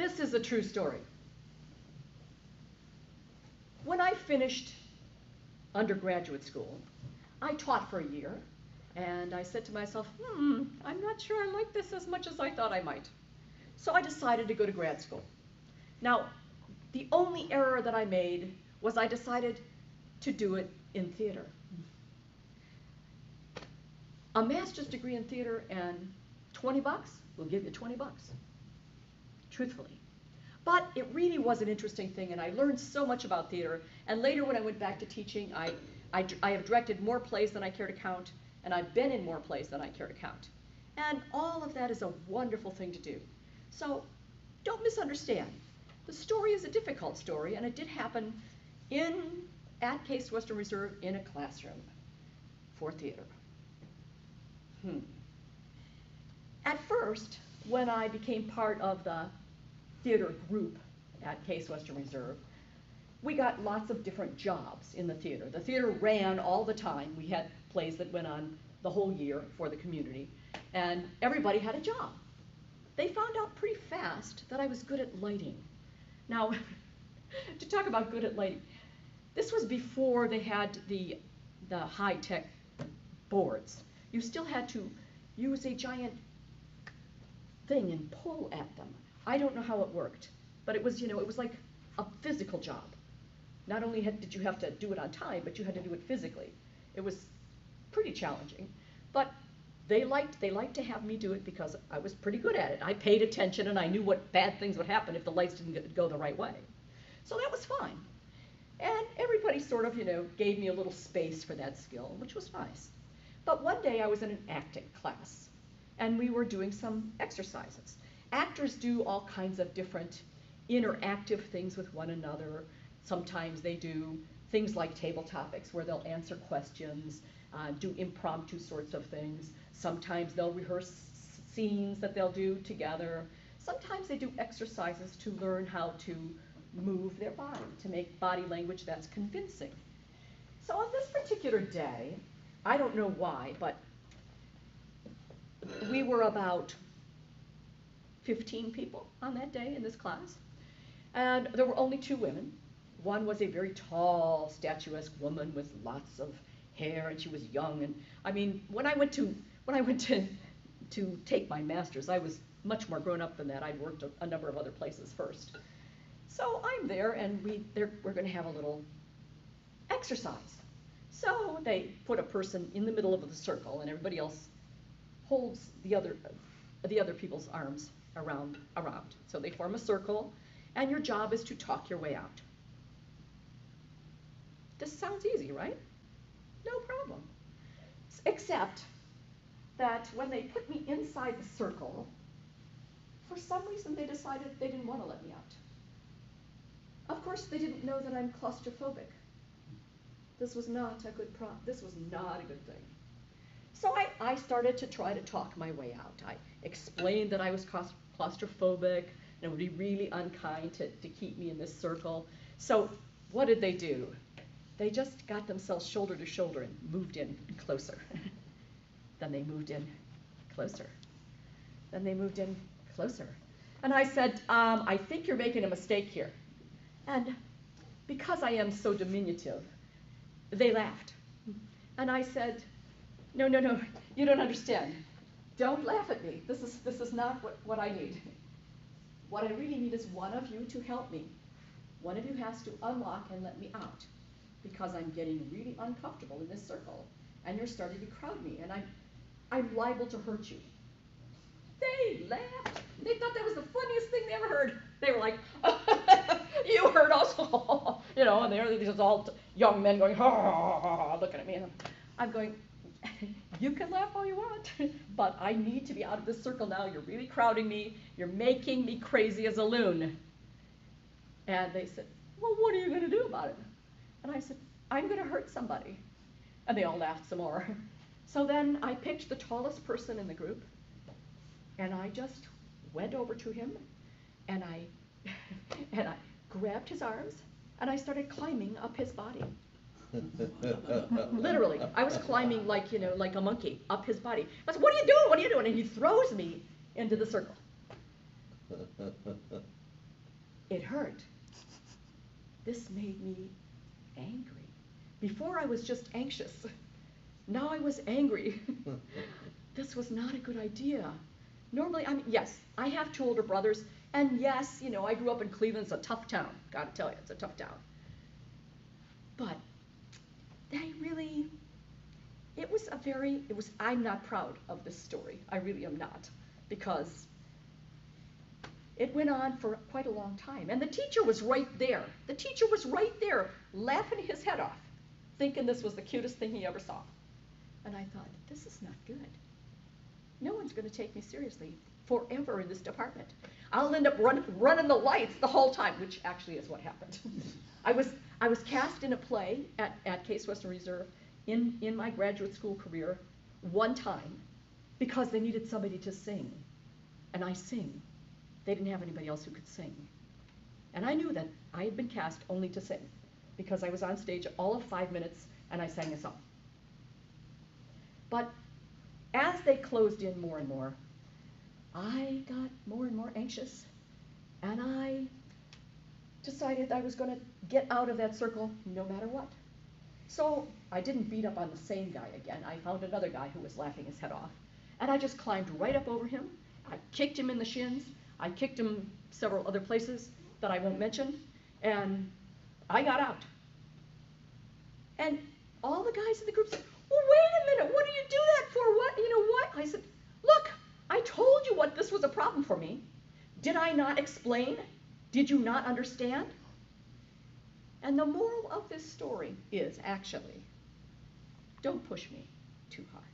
this is a true story. When I finished undergraduate school, I taught for a year, and I said to myself, I'm not sure I like this as much as I thought I might. So I decided to go to grad school. Now, the only error that I made was I decided to do it in theater. A master's degree in theater and $20 will give you $20, truthfully. But it really was an interesting thing, and I learned so much about theater. And later when I went back to teaching, I have directed more plays than I care to count, and I've been in more plays than I care to count. And all of that is a wonderful thing to do. So don't misunderstand. The story is a difficult story, and it did happen at Case Western Reserve in a classroom for theater. At first, when I became part of the theater group at Case Western Reserve, we got lots of different jobs in the theater. The theater ran all the time. We had plays that went on the whole year for the community, and everybody had a job. They found out pretty fast that I was good at lighting. Now, to talk about good at lighting, this was before they had the high-tech boards. You still had to use a giant thing and pull at them. I don't know how it worked, but it was, it was like a physical job. Not only did you have to do it on time, but you had to do it physically. It was pretty challenging, but they liked to have me do it because I was pretty good at it. I paid attention, and I knew what bad things would happen if the lights didn't go the right way. So that was fine. And everybody sort of, gave me a little space for that skill, which was nice. But one day I was in an acting class, and we were doing some exercises. Actors do all kinds of different interactive things with one another. Sometimes they do things like table topics where they'll answer questions, do impromptu sorts of things. Sometimes they'll rehearse scenes that they'll do together. Sometimes they do exercises to learn how to move their body, to make body language that's convincing. So on this particular day, I don't know why, but we were about 15 people on that day in this class, and there were only 2 women. One was a very tall, statuesque woman with lots of hair, and she was young. And I mean, when I went to take my master's, I was much more grown up than that. I'd worked a number of other places first. So I'm there, and we're going to have a little exercise. So they put a person in the middle of the circle, and everybody else holds the other people's arms around. So they form a circle, and your job is to talk your way out. This sounds easy, right? No problem. Except that when they put me inside the circle, for some reason they decided they didn't want to let me out. Of course, they didn't know that I'm claustrophobic. This was not a good thing. So I started to try to talk my way out. I explained that I was claustrophobic, and it would be really unkind to keep me in this circle. So what did they do? They just got themselves shoulder to shoulder and moved in closer. Then they moved in closer. Then they moved in closer. And I said, I think you're making a mistake here. And because I am so diminutive, they laughed. And I said, no, you don't understand. Don't laugh at me. This is not what I need. What I really need is one of you to help me. One of you has to unlock and let me out, because I'm getting really uncomfortable in this circle, and you're starting to crowd me, and I'm liable to hurt you. They laughed. They thought that was the funniest thing they ever heard. They were like, you hurt us. And there these all young men going, looking at me, and I'm going, you can laugh all you want, but I need to be out of this circle now. You're really crowding me. You're making me crazy as a loon. And they said, well, what are you going to do about it? And I said, I'm going to hurt somebody. And they all laughed some more. So then I picked the tallest person in the group, and I just went over to him, and I grabbed his arms, and I started climbing up his body. Literally, I was climbing like a monkey up his body. I said, what are you doing? What are you doing? And he throws me into the circle. It hurt. This made me angry. Before I was just anxious. Now I was angry. This was not a good idea. Normally, I mean, yes, I have 2 older brothers, and yes, you know, I grew up in Cleveland. It's a tough town. Gotta tell you, it's a tough town. But they really, I'm not proud of this story. I really am not, because it went on for quite a long time. And the teacher was right there. The teacher was right there, laughing his head off, thinking this was the cutest thing he ever saw. And I thought, this is not good. No one's going to take me seriously forever in this department. I'll end up running the lights the whole time, which actually is what happened. I was cast in a play at Case Western Reserve in my graduate school career one time because they needed somebody to sing. And I sing. They didn't have anybody else who could sing. And I knew that I had been cast only to sing because I was on stage all of 5 minutes and I sang a song. But as they closed in more and more, I got more and more anxious, and I decided I was going to get out of that circle no matter what. So I didn't beat up on the same guy again. I found another guy who was laughing his head off, and I just climbed right up over him. I kicked him in the shins. I kicked him several other places that I won't mention, and I got out. And all the guys in the group said, well, wait a minute, what do you do that for? What, you know what? I said, look, I told you what this was a problem for me. Did I not explain? Did you not understand? And the moral of this story is actually, don't push me too hard.